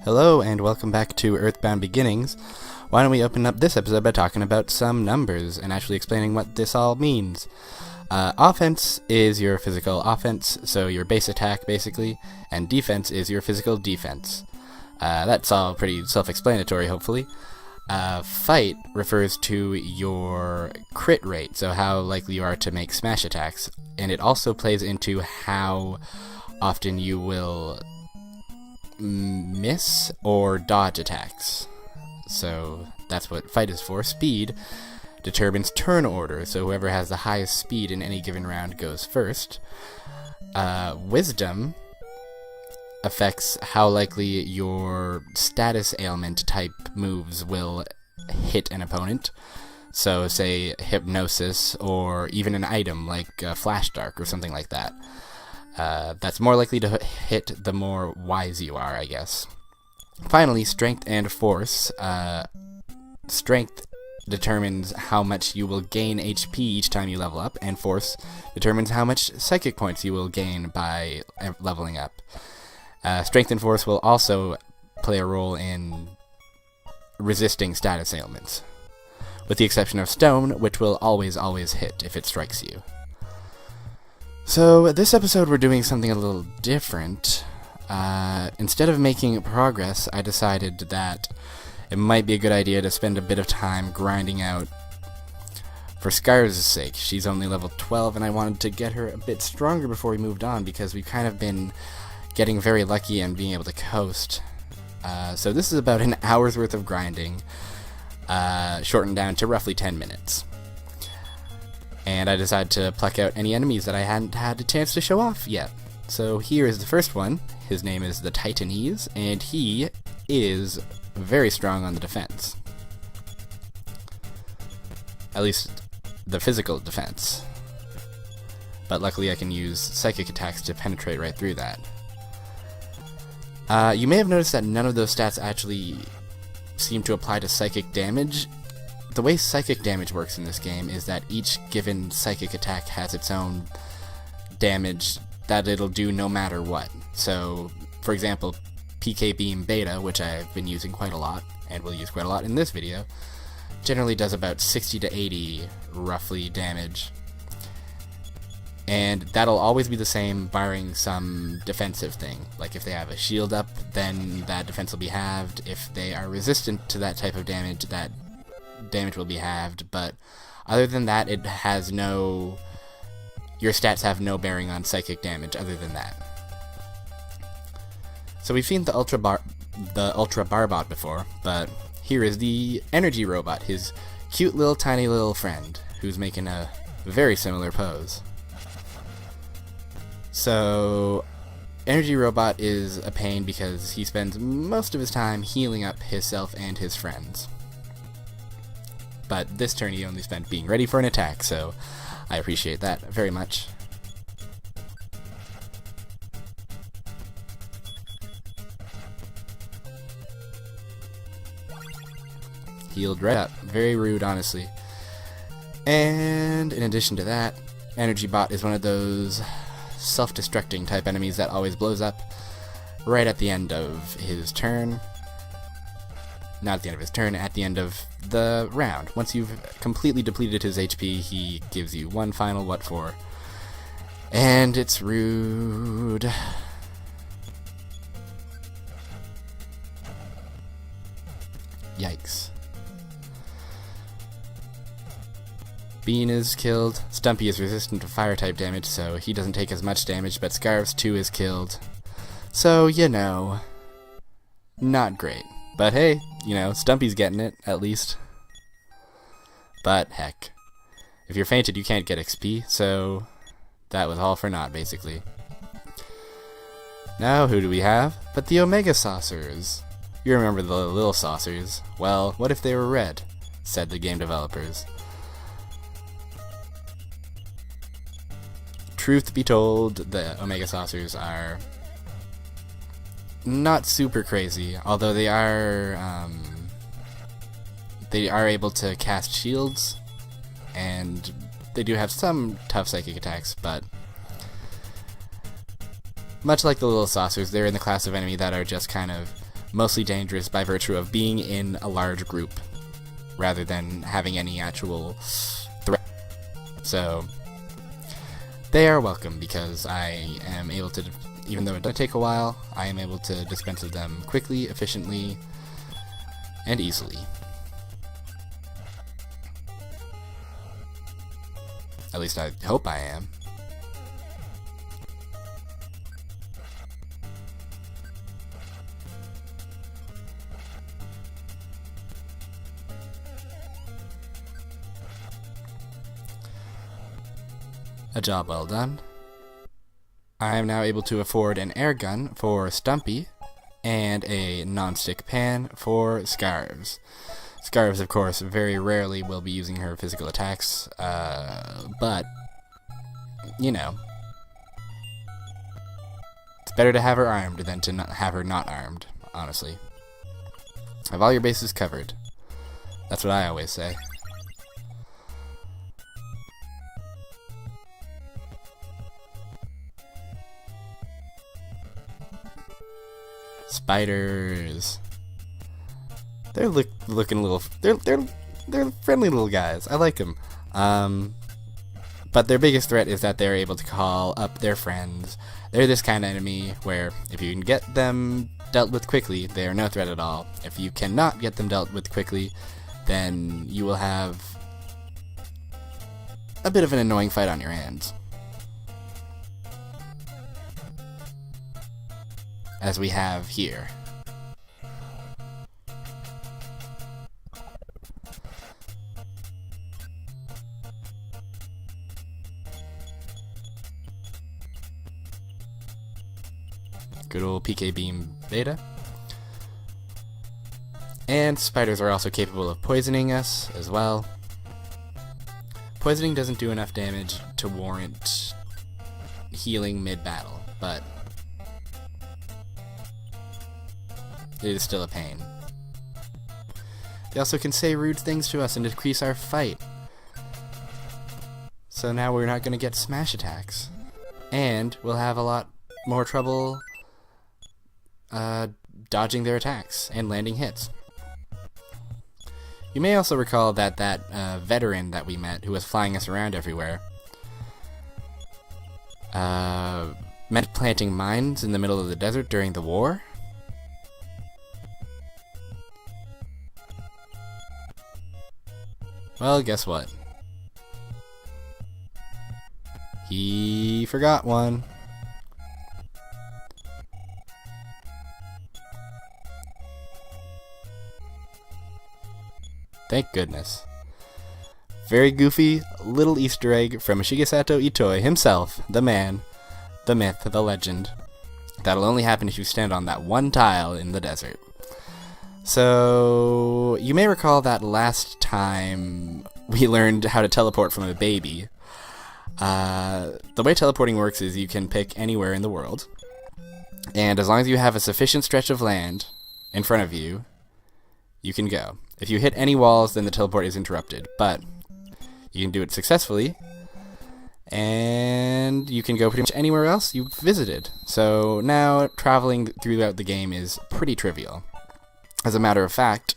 Hello and welcome back to EarthBound Beginnings. Why don't we open up this episode by talking about some numbers and actually explaining what this all means. Offense is your physical offense, so your base attack basically, and defense is your physical defense. That's all pretty self-explanatory, hopefully. Fight refers to your crit rate, so how likely you are to make smash attacks, and it also plays into how often you will miss or dodge attacks. So that's what fight is for. Speed determines turn order, so whoever has the highest speed in any given round goes first. Wisdom affects how likely your status ailment type moves will hit an opponent. So say hypnosis or even an item like flash dark or something like that. That's more likely to hit the more wise you are, I guess. Finally, strength and force. Strength determines how much you will gain HP each time you level up, and force determines how much psychic points you will gain by leveling up. Strength and force will also play a role in resisting status ailments, with the exception of stone, which will always hit if it strikes you. So, this episode we're doing something a little different. Instead of making progress, I decided that it might be a good idea to spend a bit of time grinding out for Scarves' sake. She's only level 12, and I wanted to get her a bit stronger before we moved on, because we've kind of been getting very lucky and being able to coast. So this is about an hour's worth of grinding, shortened down to roughly 10 minutes. And I decided to pluck out any enemies that I hadn't had a chance to show off yet. So here is the first one. His name is the Titanese, and he is very strong on the defense. At least the physical defense. But luckily I can use psychic attacks to penetrate right through that. You may have noticed that none of those stats actually seem to apply to psychic damage. The way psychic damage works in this game is that each given psychic attack has its own damage that it'll do no matter what. So, for example, PK Beam Beta, which I've been using quite a lot, and will use quite a lot in this video, generally does about 60 to 80, roughly, damage. And that'll always be the same, barring some defensive thing. Like if they have a shield up, then that defense will be halved. If they are resistant to that type of damage, that damage will be halved. But other than that, it has no... Your stats have no bearing on psychic damage other than that. So we've seen the Ultra Barbot before, but here is the Energy Robot, his cute little tiny little friend, who's making a very similar pose. So, Energy Robot is a pain because he spends most of his time healing up himself and his friends. But this turn he only spent being ready for an attack, so I appreciate that very much. Healed right up. Very rude, honestly. And in addition to that, Energy Bot is one of those self-destructing type enemies that always blows up right at the end of his turn. Not at the end of his turn, at the end of the round. Once you've completely depleted his HP, he gives you one final what for. And it's rude. Yikes. Bean is killed. Stumpy is resistant to fire type damage, so he doesn't take as much damage, but Scarves too is killed. So, you know, not great. But hey, you know, Stumpy's getting it, at least. But heck, if you're fainted you can't get XP, so that was all for naught, basically. Now who do we have but the Omega Saucers? You remember the little saucers. Well, what if they were red? Said the game developers. Truth be told, the Omega Saucers are not super crazy, although they are able to cast shields, and they do have some tough psychic attacks, but much like the little saucers, they're in the class of enemy that are just kind of mostly dangerous by virtue of being in a large group rather than having any actual threat. So they are welcome because I am able to, even though it does take a while, I am able to dispense of them quickly, efficiently, and easily. At least I hope I am. A job well done. I am now able to afford an air gun for Stumpy and a non-stick pan for Scarves. Scarves, of course, very rarely will be using her physical attacks, but, you know, it's better to have her armed than to not have her not armed, honestly. Have all your bases covered. That's what I always say. Spiders. They're looking a little. They're friendly little guys. I like them. But their biggest threat is that they're able to call up their friends. They're this kind of enemy where if you can get them dealt with quickly, they are no threat at all. If you cannot get them dealt with quickly, then you will have a bit of an annoying fight on your hands. As we have here. Good old PK Beam Beta. And spiders are also capable of poisoning us as well. Poisoning doesn't do enough damage to warrant healing mid-battle, but it is still a pain. They also can say rude things to us and decrease our fight. So now we're not going to get smash attacks. And we'll have a lot more trouble dodging their attacks and landing hits. You may also recall that veteran that we met, who was flying us around everywhere, meant planting mines in the middle of the desert during the war. Well, guess what? He forgot one. Thank goodness. Very goofy little Easter egg from Shigesato Itoi himself, the man, the myth, the legend. That'll only happen if you stand on that one tile in the desert. So, you may recall that last time we learned how to teleport from a baby. The way teleporting works is you can pick anywhere in the world, and as long as you have a sufficient stretch of land in front of you, you can go. If you hit any walls, then the teleport is interrupted, but you can do it successfully, and you can go pretty much anywhere else you've visited. So now traveling throughout the game is pretty trivial. As a matter of fact,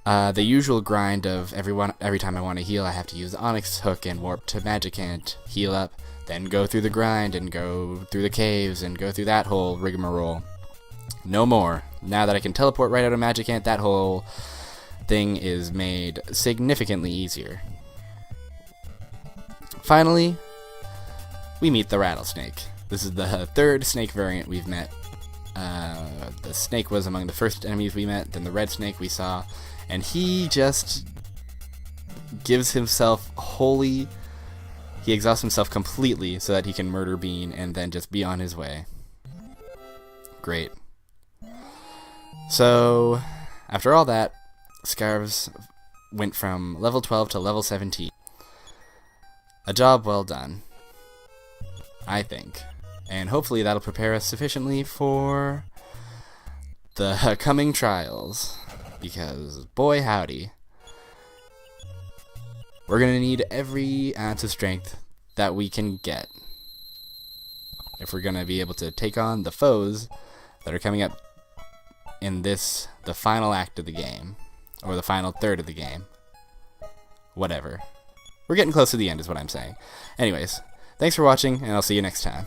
the usual grind of every time I want to heal, I have to use the Onyx Hook and warp to Magicant, heal up, then go through the grind and go through the caves and go through that whole rigmarole. No more. Now that I can teleport right out of Magicant, that whole thing is made significantly easier. Finally, we meet the rattlesnake. This is the third snake variant we've met. The snake was among the first enemies we met, then the red snake we saw, and he just gives himself he exhausts himself completely so that he can murder Bean and then just be on his way. Great. So, after all that, Scarves went from level 12 to level 17. A job well done, I think. And hopefully that'll prepare us sufficiently for the coming trials. Because, boy howdy, we're going to need every ounce of strength that we can get if we're going to be able to take on the foes that are coming up in the final act of the game, or the final third of the game. Whatever. We're getting close to the end is what I'm saying. Anyways, thanks for watching, and I'll see you next time.